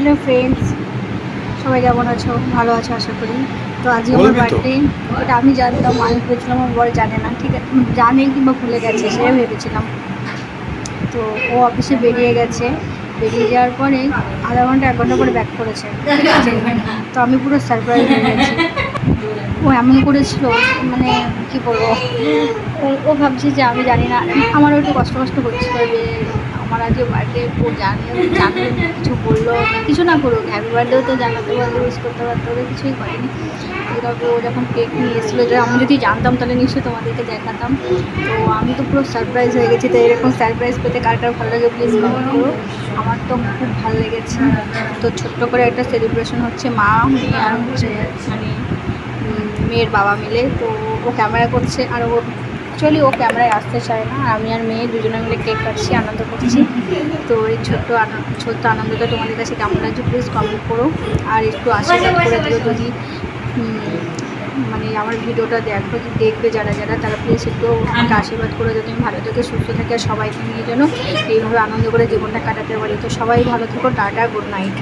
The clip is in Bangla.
হ্যালো ফ্রেন্ডস, সবাই কেমন আছো? ভালো আছো আশা করি। তো আজকে আমার বার্থডে, এটা আমি জানতাম, আমি ভেবেছিলাম আমার বর জানে না, ঠিক আছে, জানে কিংবা ভুলে গেছে সেটা ভেবেছিলাম। তো ও অফিসে বেরিয়ে গেছে, বেরিয়ে যাওয়ার পরে আধা ঘন্টা 1 ঘন্টা পরে ব্যাক করেছে, ঠিক আছে। তো আমি পুরো সারপ্রাইজ হয়ে গেছি। ও এমন করেছিল, মানে কি বলবো, ও ভাবছে যে আমি জানি না। আমারও একটু কষ্ট কষ্ট হচ্ছিল যে আমার আজকে বার্থডে, ও জানলে কিছু বললো, কিছু না করুক, হ্যাপি বার্থডেও তো জানাতে পারতো, উইশ করতে পারতো, ওদের কিছুই করেনি। তবে ও যখন কেক নিয়ে এসেছিলো, যে আমি যদি জানতাম তাহলে নিশ্চয়ই তোমাদেরকে দেখাতাম। তো আমি তো পুরো সারপ্রাইজ হয়ে গেছি। তো এরকম সারপ্রাইজ পেতে কার কার ভালো লাগে প্লিজ কমেন্ট করো। আমার তো খুব ভালো লেগেছে। তো ছোট্ট করে একটা সেলিব্রেশন হচ্ছে, মা, মেয়ে আর হচ্ছে মানে মেয়ের বাবা মিলে। তো ও ক্যামেরা করছে, আর ও অ্যাকচুয়ালি ও ক্যামেরায় আসতে চায় না। আমি আর মেয়ে দুজনে মিলে কেক কাটছি, আনন্দ করছি। তো এই ছোট্ট আনন্দটা তোমাদের কাছে কেমন লাগছে প্লিজ কমেন্ট করো। আর একটু আশীর্বাদ করে দিও যদি মানে আমার ভিডিওটা দেখবে যারা যারা, তারা প্লিজ একটু আমাকে আশীর্বাদ করে যাতে আমি ভালো থেকে সুস্থ থাকি, আর সবাইকে নিয়ে যেন এইভাবে আনন্দ করে জীবনটা কাটাতে পারি। তো সবাই ভালো থেকো, টাটা, গুড নাইট।